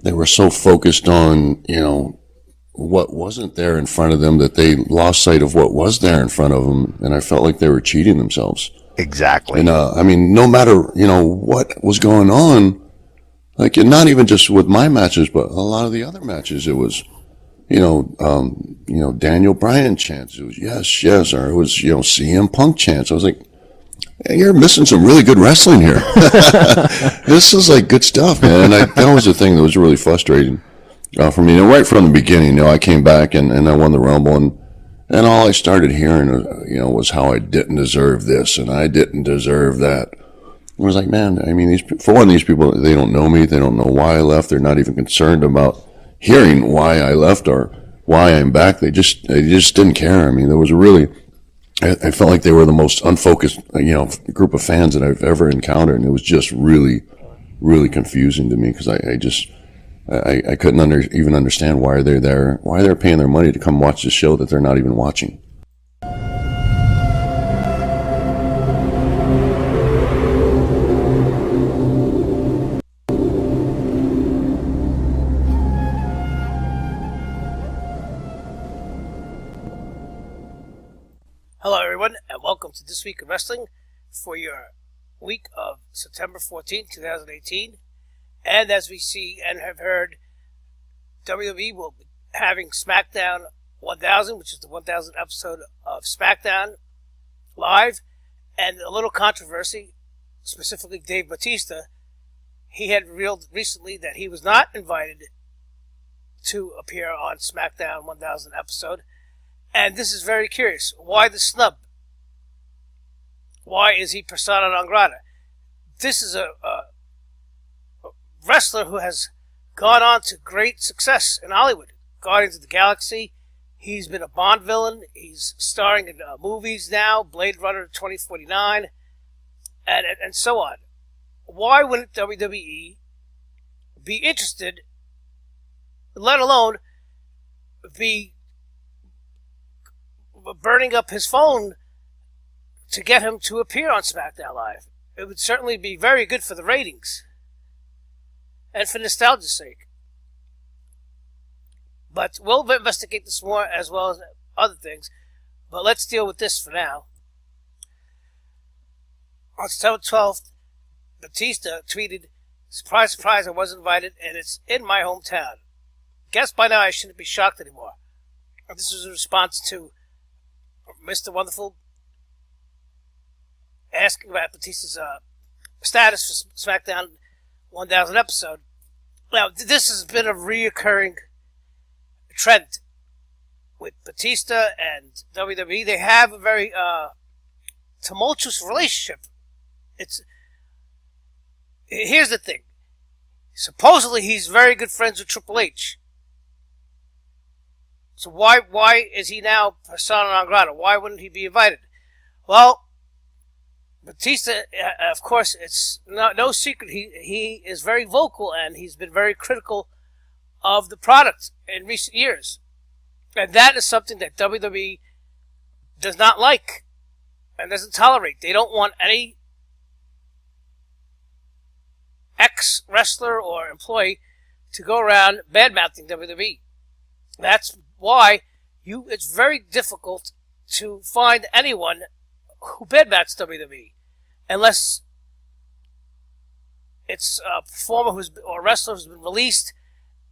they were so focused on, what wasn't there in front of them that they lost sight of what was there in front of them. And I felt like they were cheating themselves. Exactly. And, I mean, no matter, what was going on, like, and not even just with my matches, but a lot of the other matches, it was, Daniel Bryan chants. It was yes, yes, or it was, CM Punk chants. I was like, hey, you're missing some really good wrestling here. This is like good stuff, man. And that was the thing that was really frustrating for me. And right from the beginning, I came back and I won the Rumble, and all I started hearing, was how I didn't deserve this and I didn't deserve that. I was like, man, I mean, these people, they don't know me. They don't know why I left. They're not even concerned about hearing why I left or why I'm back. They just didn't care. I mean, there was I felt like they were the most unfocused, group of fans that I've ever encountered. And it was just really, really confusing to me because I couldn't even understand why they're there, why they're paying their money to come watch the show that they're not even watching. Hello, everyone, and welcome to This Week of Wrestling for your week of September 14th, 2018. And as we see and have heard, WWE will be having SmackDown 1000, which is the 1000th episode of SmackDown Live. And a little controversy, specifically Dave Bautista. He had revealed recently that he was not invited to appear on SmackDown 1000 episode. And this is very curious. Why the snub? Why is he persona non grata? This is a wrestler who has gone on to great success in Hollywood. Guardians of the Galaxy. He's been a Bond villain. He's starring in movies now. Blade Runner 2049. And so on. Why wouldn't WWE be interested, let alone be burning up his phone to get him to appear on SmackDown Live? It would certainly be very good for the ratings and for nostalgia's sake. But we'll investigate this more as well as other things. But let's deal with this for now. On September 12th, Batista tweeted, "Surprise, surprise, I wasn't invited, and it's in my hometown. Guess by now I shouldn't be shocked anymore." And this was a response to Mr. Wonderful asking about Batista's status for SmackDown 1000 episode. Now, this has been a reoccurring trend with Batista and WWE. They have a very tumultuous relationship. Here's the thing. Supposedly, he's very good friends with Triple H. So why is he now persona non grata? Why wouldn't he be invited? Well, Batista, of course, it's no secret. He is very vocal, and he's been very critical of the product in recent years. And that is something that WWE does not like and doesn't tolerate. They don't want any ex-wrestler or employee to go around bad-mouthing WWE. That's why it's very difficult to find anyone who bad-mouths WWE, unless it's a performer or wrestler who's been released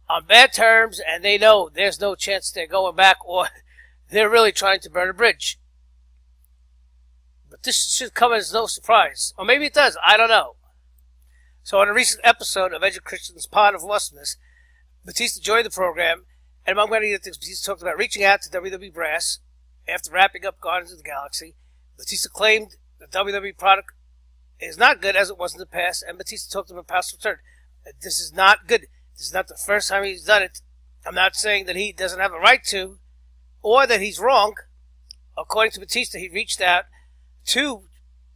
on bad terms and they know there's no chance they're going back, or they're really trying to burn a bridge. But this should come as no surprise. Or maybe it does, I don't know. So in a recent episode of Edge Christian's Pod of Awesomeness, Batista joined the program, and among many other things, Batista talked about reaching out to WWE Brass after wrapping up Guardians of the Galaxy. Batista claimed the WWE product is not good as it was in the past, and Batista talked about past return. This is not good. This is not the first time he's done it. I'm not saying that he doesn't have a right to, or that he's wrong. According to Batista, he reached out to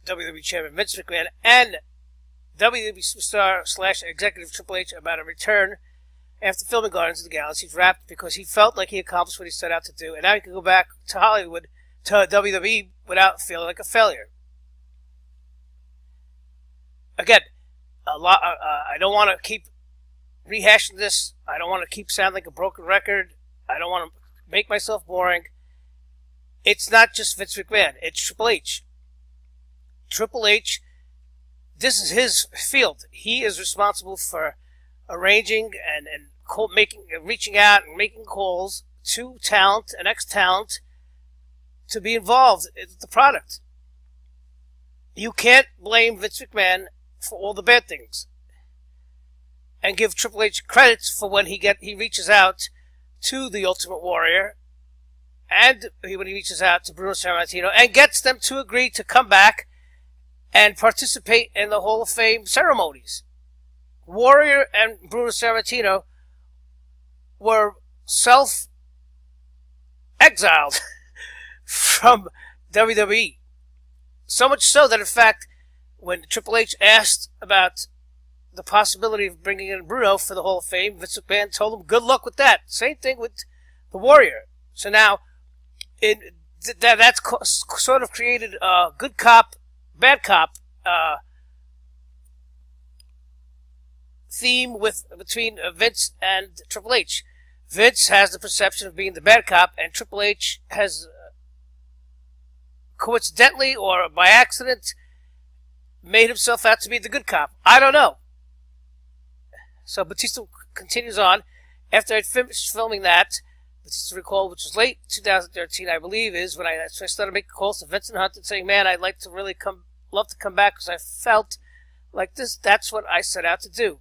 WWE Chairman Vince McMahon and WWE superstar / executive Triple H about a return after filming Guardians of the Galaxy. He's wrapped because he felt like he accomplished what he set out to do, and now he can go back to Hollywood, to WWE, without feeling like a failure. Again, I don't want to keep rehashing this. I don't want to keep sounding like a broken record. I don't want to make myself boring. It's not just Vince McMahon. It's Triple H. Triple H, this is his field. He is responsible for arranging and reaching out and making calls to talent and ex-talent to be involved in the product. You can't blame Vince McMahon for all the bad things and give Triple H credit for when he reaches out to the Ultimate Warrior and when he reaches out to Bruno Sammartino and gets them to agree to come back and participate in the Hall of Fame ceremonies. Warrior and Bruno Sammartino were self-exiled from WWE. So much so that, in fact, when Triple H asked about the possibility of bringing in Bruno for the Hall of Fame, Vince McMahon told him, good luck with that. Same thing with the Warrior. So now, that's sort of created a good cop, bad cop theme between Vince and Triple H. Vince has the perception of being the bad cop, and Triple H has coincidentally or by accident made himself out to be the good cop. I don't know. So Batista continues on. After I'd finished filming that, Batista recalled, which was late 2013, I believe, is when I started making calls to Vincent Hunt and saying, man, I'd like to really love to come back because I felt like that's what I set out to do.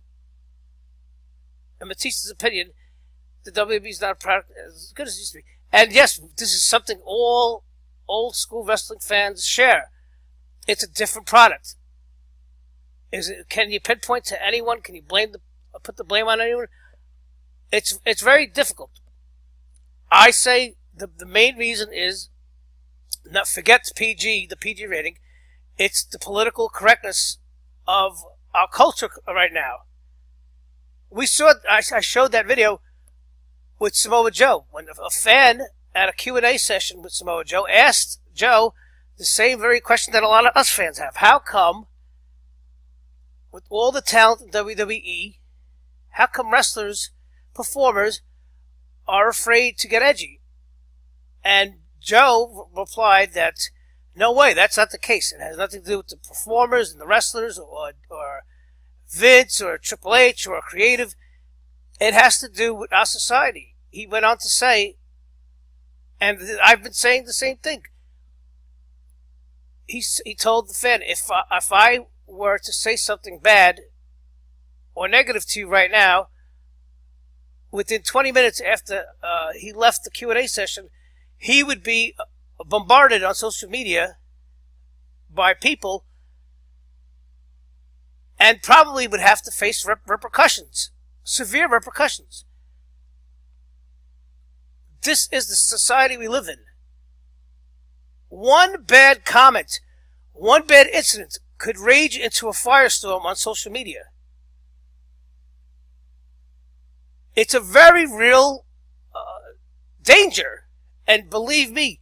In Batista's opinion, the WWE is not a product as good as it used to be. And yes, this is something all old school wrestling fans share. It's a different product. Can you pinpoint to anyone? Can you put the blame on anyone? It's very difficult. I say the main reason is, not forget the PG rating. It's the political correctness of our culture right now. I showed that video with Samoa Joe when a fan at a Q&A session with Samoa Joe asked Joe the same very question that a lot of us fans have. How come, with all the talent in WWE, how come wrestlers, performers, are afraid to get edgy? And Joe replied that, no way, that's not the case. It has nothing to do with the performers and the wrestlers or Vince or Triple H or creative. It has to do with our society. He went on to say, and I've been saying the same thing. He told the fan, if I were to say something bad or negative to you right now, within 20 minutes after he left the Q&A session, he would be bombarded on social media by people and probably would have to face repercussions, severe repercussions. This is the society we live in. One bad comment, one bad incident could rage into a firestorm on social media. It's a very real danger. And believe me,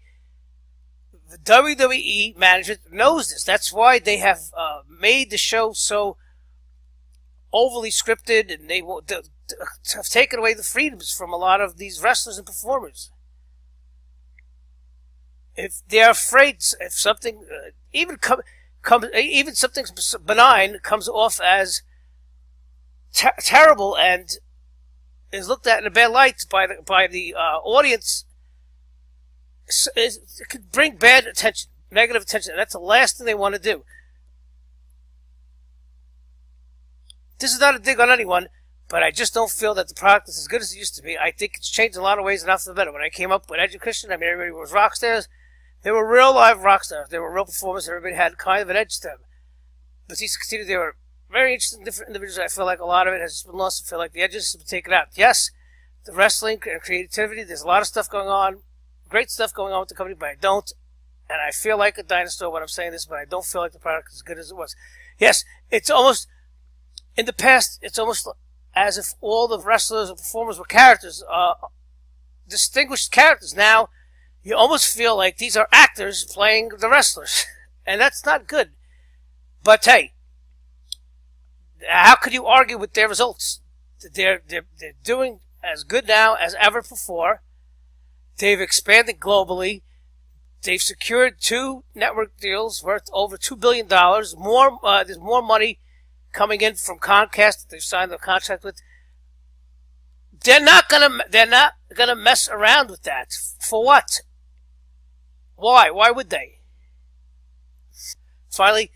the WWE management knows this. That's why they have made the show so overly scripted, and they have taken away the freedoms from a lot of these wrestlers and performers. If they're afraid, if something, even something benign comes off as terrible and is looked at in a bad light by the audience, it could bring bad attention, negative attention, and that's the last thing they want to do. This is not a dig on anyone, but I just don't feel that the product is as good as it used to be. I think it's changed in a lot of ways, and not for the better. When I came up with Edge and Christian, I mean, everybody was rock stars. They were real live rock stars. They were real performers. Everybody had kind of an edge to them. But these continued, they were very interesting, different individuals. I feel like a lot of it has been lost. I feel like the edges have been taken out. Yes, the wrestling and creativity, there's a lot of stuff going on, great stuff going on with the company, but I don't. And I feel like a dinosaur when I'm saying this, but I don't feel like the product is as good as it was. Yes, it's almost, in the past, it's almost as if all the wrestlers and performers were characters, distinguished characters. Now, you almost feel like these are actors playing the wrestlers. And that's not good. But hey, how could you argue with their results? they're doing as good now as ever before. They've expanded globally. They've secured 2 network deals worth over $2 billion. There's more money coming in from Comcast that they've signed a contract with. They're not gonna mess around with that. For what? Why? Why would they? Finally,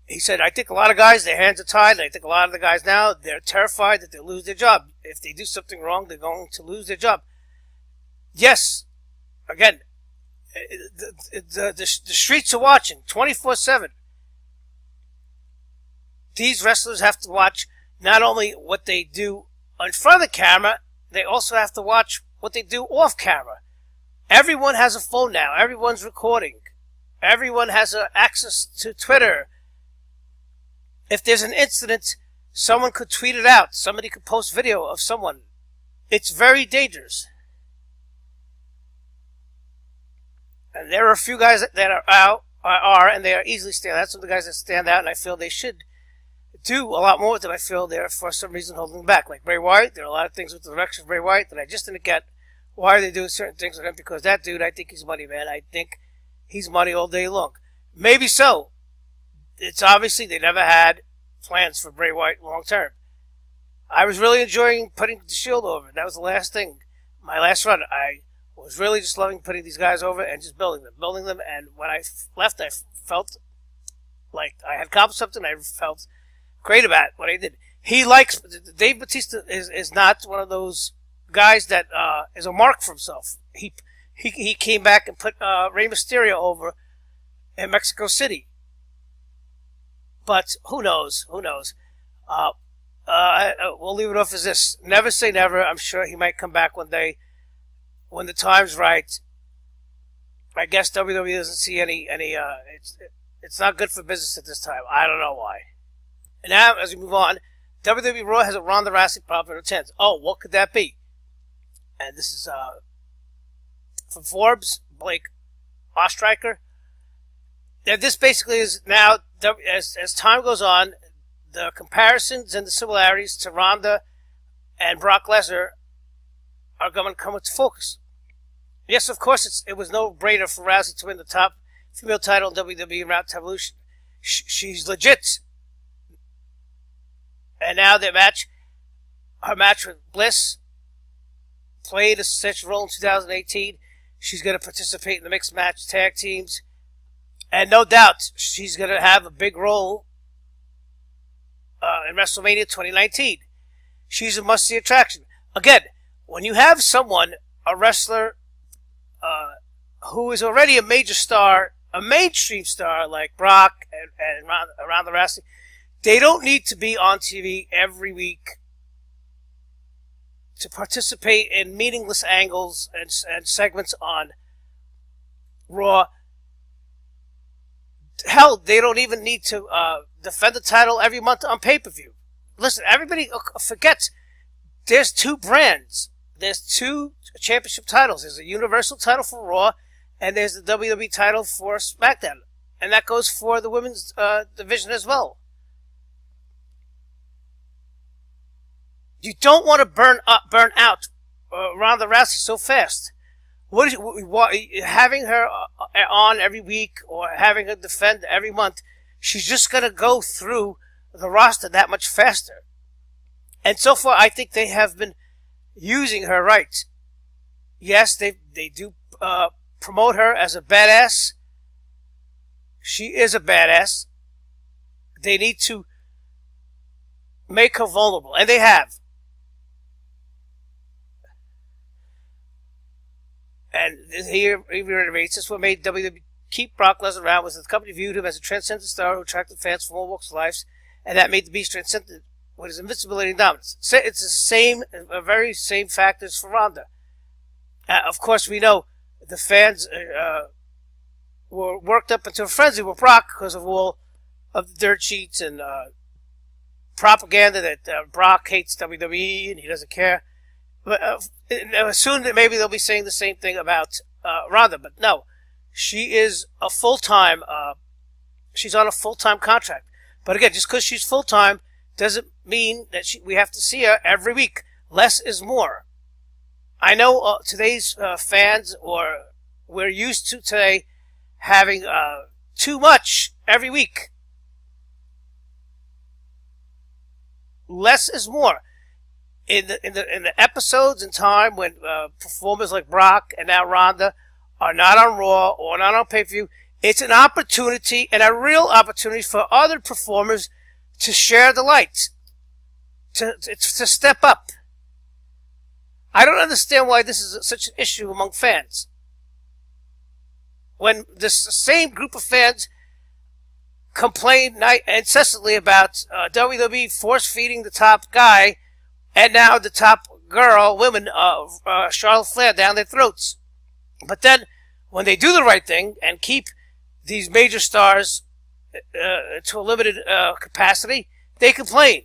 he said, I think a lot of guys, their hands are tied, and I think a lot of the guys now, they're terrified that they'll lose their job. If they do something wrong, they're going to lose their job. Yes, again, the streets are watching 24/7. These wrestlers have to watch not only what they do in front of the camera, they also have to watch what they do off camera. Everyone has a phone now. Everyone's recording. Everyone has access to Twitter. If there's an incident, someone could tweet it out. Somebody could post video of someone. It's very dangerous. And there are a few guys that and they are easily stand out. Some of the guys that stand out, and I feel they should do a lot more with them. I feel they're, for some reason, holding them back. Like Bray Wyatt, there are a lot of things with the direction of Bray Wyatt that I just didn't get. Why are they doing certain things with him? Because that dude, I think he's money, man. I think he's money all day long. Maybe so. It's obviously they never had plans for Bray Wyatt long term. I was really enjoying putting the Shield over. That was the last thing. My last run, I was really just loving putting these guys over and just building them. And when I left, I felt like I had accomplished something. I felt great about what I did. Dave Bautista is not one of those guys that is a mark for himself. He came back and put Rey Mysterio over in Mexico City. But who knows? Who knows? We'll leave it off as this. Never say never. I'm sure he might come back one day when the time's right. I guess WWE doesn't see any. It's not good for business at this time. I don't know why. And now, as we move on, WWE Raw has a Ronda Rousey problem in the 10th. Oh, what could that be? And this is from Forbes, Blake Ostreicher. Now, this basically is now, as time goes on, the comparisons and the similarities to Ronda and Brock Lesnar are going to come into focus. Yes, of course, it was no brainer for Rousey to win the top female title in WWE around Evolution. She's legit. And now her match with Bliss, played a essential role in 2018. She's going to participate in the mixed match tag teams. And no doubt, she's going to have a big role in WrestleMania 2019. She's a must-see attraction. Again, when you have someone, a wrestler, who is already a major star, a mainstream star like Brock and Ronda Rousey, they don't need to be on TV every week to participate in meaningless angles and segments on Raw. Hell, they don't even need to defend the title every month on pay-per-view. Listen, everybody forgets there's 2 brands. There's 2 championship titles. There's a Universal title for Raw, and there's the WWE title for SmackDown. And that goes for the women's division as well. You don't want to burn out Ronda Rousey so fast. Having her on every week or having her defend every month, she's just going to go through the roster that much faster. And so far, I think they have been using her right. Yes, they do promote her as a badass. She is a badass. They need to make her vulnerable, and they have. And here he reiterates, this what made WWE keep Brock Lesnar around was that the company viewed him as a transcendent star who attracted fans from all walks of life, and that made the Beast transcendent with his invincibility and dominance. It's the very same factors for Ronda. Of course, we know the fans were worked up into a frenzy with Brock because of all of the dirt sheets and propaganda that Brock hates WWE and he doesn't care. But soon maybe they'll be saying the same thing about Ronda. But no, she is a full-time. She's on a full-time contract. But again, just because she's full-time doesn't mean that we have to see her every week. Less is more. I know today's fans, or we're used to today having too much every week. Less is more. In the episodes in time when performers like Brock and now Ronda are not on Raw or not on pay-per-view, it's an opportunity, and a real opportunity, for other performers to share the light, to step up. I don't understand why this is such an issue among fans. When this same group of fans complain incessantly about WWE force-feeding the top guy, and now the top women, Charlotte Flair, down their throats. But then, when they do the right thing and keep these major stars to a limited capacity, they complain.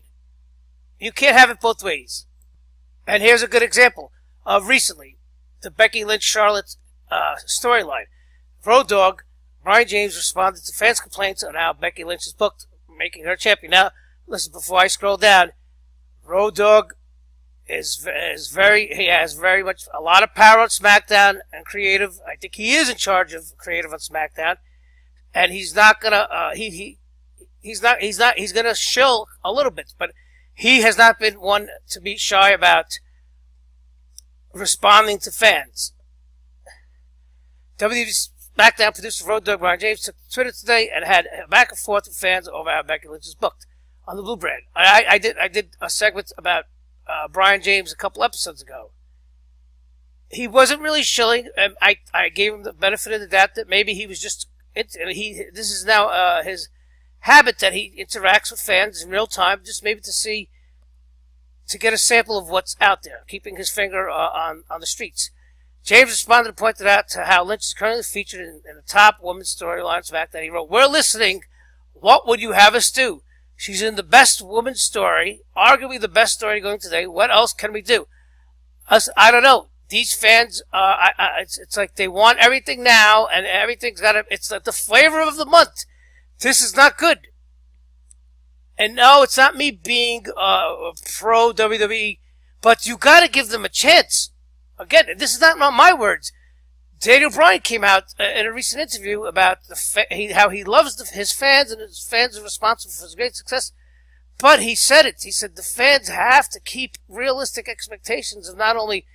You can't have it both ways. And here's a good example of recently, the Becky Lynch-Charlotte storyline. Road Dogg, Brian James, responded to fans' complaints on how Becky Lynch is booked, making her champion. Now, listen, before I scroll down, Road Dogg has very much a lot of power on SmackDown and creative. I think he is in charge of creative on SmackDown, and he's not gonna he's gonna shill a little bit, but he has not been one to be shy about responding to fans. WWE SmackDown producer Road Dogg Brian James took to Twitter today and had a back and forth with fans over how Becky Lynch is booked on the Blue Brand. I did a segment about Brian James a couple episodes ago. He wasn't really shilling, and I gave him the benefit of the doubt that maybe he was just this is now his habit, that he interacts with fans in real time, just maybe to get a sample of what's out there, keeping his finger on the streets. James responded and pointed out to how Lynch is currently featured in the top women's storylines back that he wrote, "We're listening. What would you have us do? She's in the best women's story, arguably the best story going today. What else can we do?" I don't know. These fans, it's like they want everything now, and everything's it's like the flavor of the month. This is not good. And no, it's not me being pro WWE, but you got to give them a chance. Again, this is not my words. Daniel Bryan came out in a recent interview about how he loves his fans, and his fans are responsible for his great success. But he said it. He said the fans have to keep realistic expectations of not only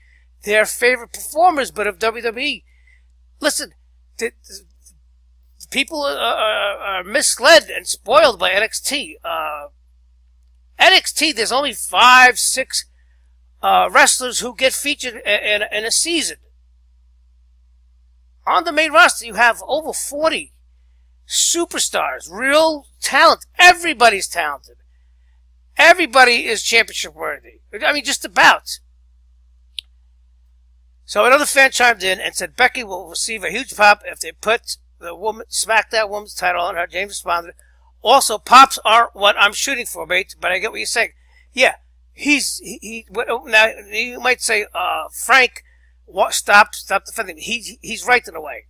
their favorite performers, but of WWE. Listen, people are misled and spoiled by NXT. NXT, there's only 5-6 wrestlers who get featured in a season. On the main roster, you have over 40 superstars, real talent. Everybody's talented. Everybody is championship worthy. I mean, just about. So another fan chimed in and said Becky will receive a huge pop if they put the SmackDown Women's title on her. James responded, "Also, pops aren't what I'm shooting for, mate, but I get what you're saying." Yeah, now you might say, Frank, stop defending. He's right in a way.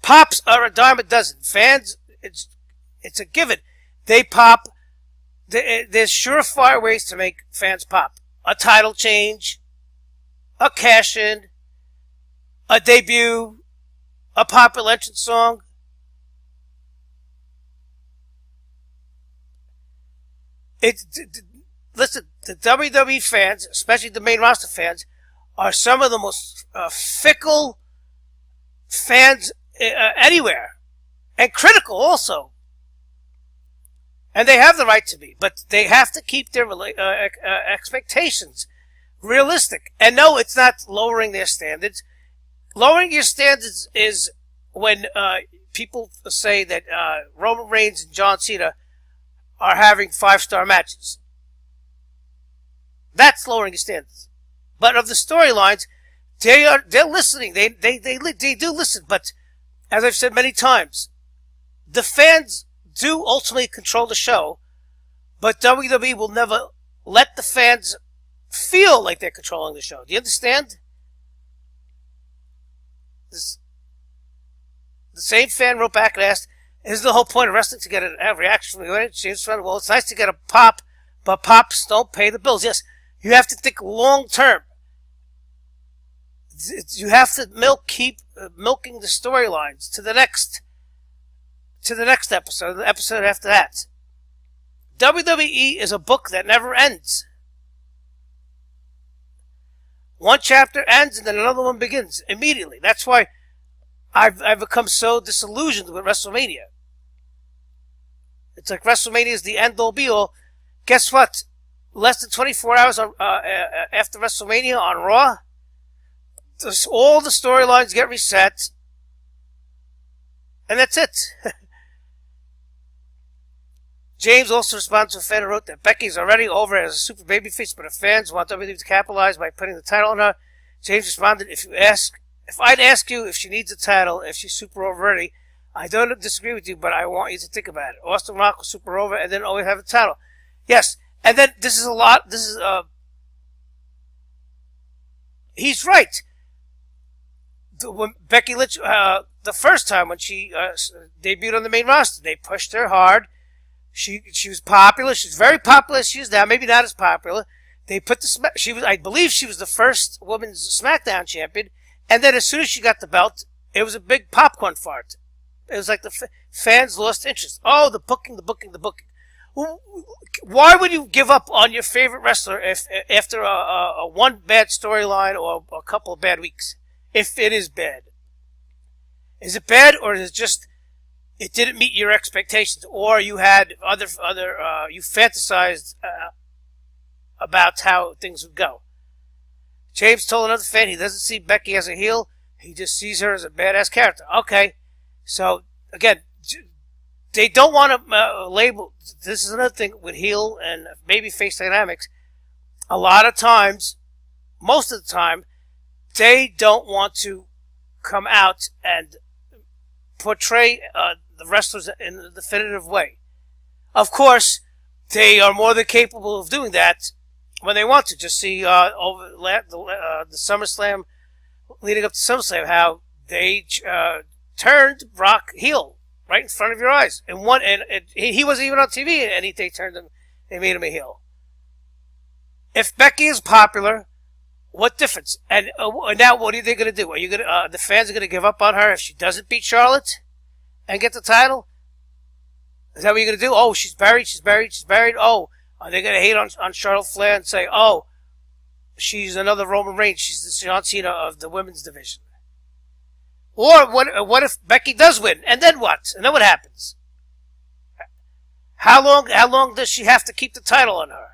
Pops are a dime a dozen. Fans, it's a given. They pop. There's surefire ways to make fans pop. A title change, a cash-in, a debut, a popular entrance song. Listen, the WWE fans, especially the main roster fans, are some of the most fickle fans anywhere, and critical also. And they have the right to be, but they have to keep their expectations realistic. And no, it's not lowering their standards. Lowering your standards is when people say that Roman Reigns and John Cena are having 5-star matches. That's lowering your standards. But of the storylines, they're listening. They do listen. But as I've said many times, the fans do ultimately control the show, but WWE will never let the fans feel like they're controlling the show. Do you understand? The same fan wrote back and asked Isn't the whole point of wrestling to get a reaction from the audience? James Brown, well, it's nice to get a pop, but pops don't pay the bills. Yes, you have to think long term. You have to keep milking the storylines to the next episode, the episode after that. WWE is a book that never ends. One chapter ends and then another one begins immediately. That's why I've become so disillusioned with WrestleMania. It's like WrestleMania is the end all be all. Guess what? Less than 24 hours after WrestleMania on Raw, all the storylines get reset, and that's it. James also responded to a fan who wrote that Becky's already over as a super babyface, but her fans want WWE to capitalize by putting the title on her. James responded, if I'd ask you if she needs a title, if she's super over already, I don't disagree with you, but I want you to think about it. Austin Rock was super over and then always have a title. Yes, and then this is a lot, he's right. When Becky Lynch, the first time when she debuted on the main roster, they pushed her hard. She was popular. She's very popular. She is now, maybe not as popular. They put I believe she was the first women's SmackDown champion. And then as soon as she got the belt, it was a big popcorn fart. It was like the fans lost interest. Oh, the booking. Why would you give up on your favorite wrestler after a one bad storyline or a couple of bad weeks? If it is bad. Is it bad, or is it just it didn't meet your expectations, or you had you fantasized about how things would go? James told another fan he doesn't see Becky as a heel, he just sees her as a badass character. Okay, so again, they don't want to label. This is another thing with heel and babyface dynamics. A lot of times, most of the time, they don't want to come out and portray the wrestlers in a definitive way. Of course, they are more than capable of doing that when they want to. Just see over the SummerSlam, leading up to SummerSlam, how they turned Brock heel right in front of your eyes. And he wasn't even on TV, and they made him a heel. If Becky is popular, what difference? And now, what are they going to do? Are you going to? The fans are going to give up on her if she doesn't beat Charlotte and get the title? Is that what you're going to do? Oh, she's buried. Oh, are they going to hate on Charlotte Flair and say, oh, she's another Roman Reigns? She's the John Cena of the women's division. Or what if Becky does win? And then what? And then what happens? How long does she have to keep the title on her?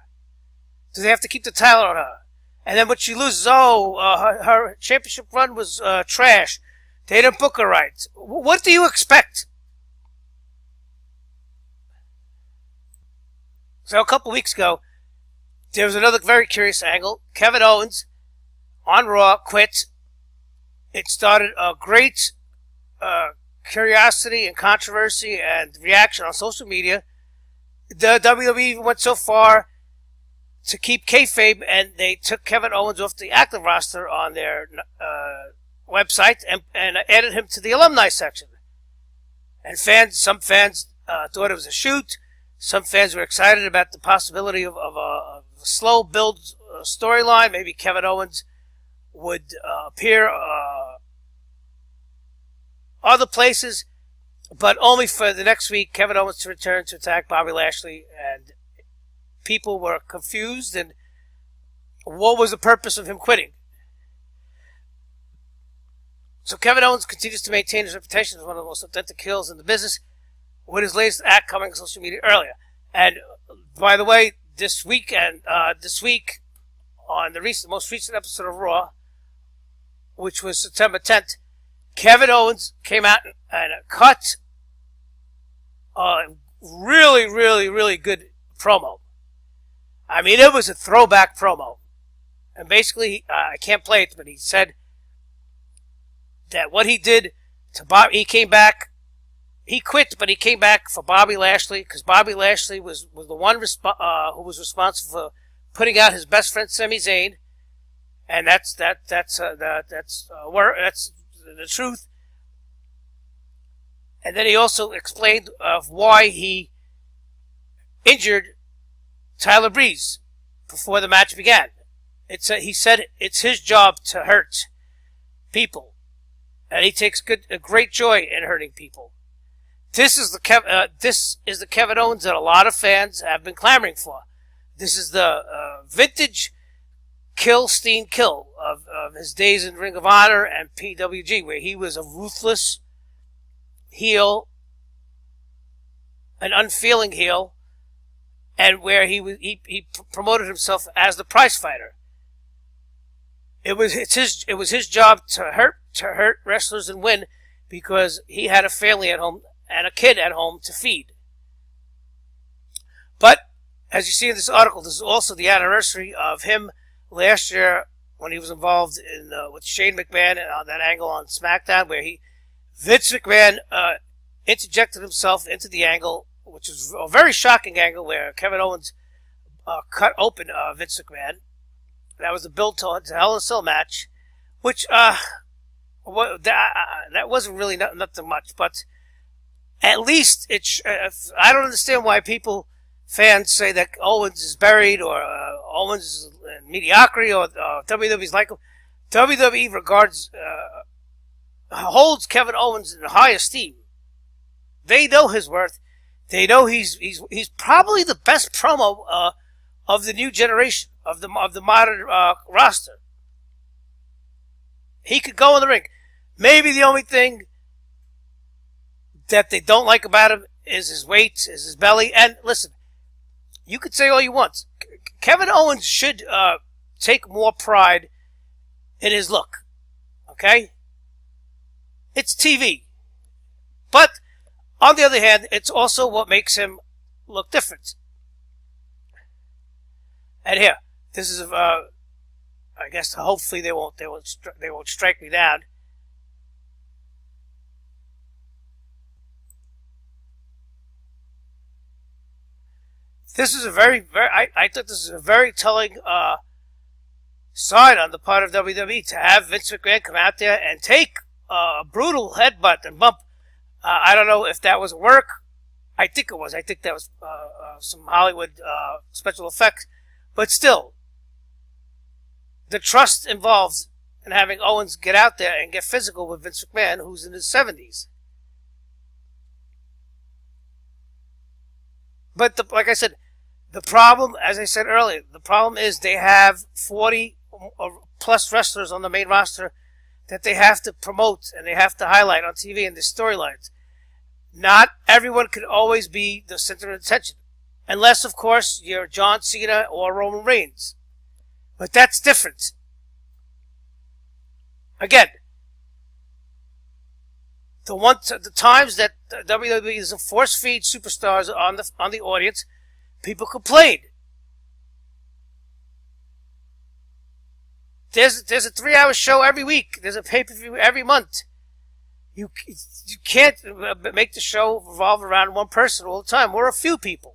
Do they have to keep the title on her? And then when she loses, her championship run was trash. They didn't book her right. What do you expect? So a couple weeks ago, there was another very curious angle. Kevin Owens on Raw quit. It started a great curiosity and controversy and reaction on social media. The WWE even went so far to keep kayfabe, and they took Kevin Owens off the active roster on their website and added him to the alumni section. And some fans thought it was a shoot. Some fans were excited about the possibility of a slow build storyline. Maybe Kevin Owens would appear other places, but only for the next week. Kevin Owens to return to attack Bobby Lashley, and people were confused. And what was the purpose of him quitting? So Kevin Owens continues to maintain his reputation as one of the most authentic heels in the business, with his latest act coming on social media earlier. And by the way, this week on the most recent episode of Raw, which was September 10th, Kevin Owens came out and cut a really, really, really good promo. I mean, it was a throwback promo. And basically, I can't play it, but he said that what he did to Bob, he came back. He quit, but he came back for Bobby Lashley, because Bobby Lashley was the one who was responsible for putting out his best friend Sami Zayn, and that's the truth. And then he also explained of why he injured Tyler Breeze before the match began. He said it's his job to hurt people, and he takes a great joy in hurting people. This is the Kevin Owens that a lot of fans have been clamoring for. This is the vintage kill of his days in Ring of Honor and PWG, where he was a ruthless heel, an unfeeling heel, and where he promoted himself as the prize fighter. It was his job to hurt wrestlers and win, because he had a family at home and a kid at home to feed. But as you see in this article, this is also the anniversary of him last year when he was involved in with Shane McMahon on that angle on SmackDown, where Vince McMahon interjected himself into the angle, which was a very shocking angle, where Kevin Owens cut open Vince McMahon. That was the build to Hell in a Cell match, which that wasn't really nothing much, but at least I don't understand why fans say that Owens is buried, or Owens is mediocrity, or WWE's like him. WWE holds Kevin Owens in high esteem. They know his worth. They know he's probably the best promo of the new generation, of the modern roster. He could go in the ring. Maybe the only thing that they don't like about him is his weight, is his belly. And listen, you could say all you want. Kevin Owens should take more pride in his look. Okay? It's TV. But on the other hand, it's also what makes him look different. And here, this is I guess hopefully they won't strike me down. This is I thought this is a very telling sign on the part of WWE to have Vince McMahon come out there and take a brutal headbutt and bump. I don't know if that was work. I think it was. I think that was some Hollywood special effects. But still, the trust involved in having Owens get out there and get physical with Vince McMahon, who's in his 70s. But like I said, the problem, as I said earlier, the problem is they have 40 plus wrestlers on the main roster that they have to promote and they have to highlight on TV in the storylines. Not everyone can always be the center of attention. Unless, of course, you're John Cena or Roman Reigns. But that's different. Again, the times that WWE is a force feed superstars on the audience, people complain. There's a 3-hour show every week. There's a pay-per-view every month. You can't make the show revolve around one person all the time, or a few people.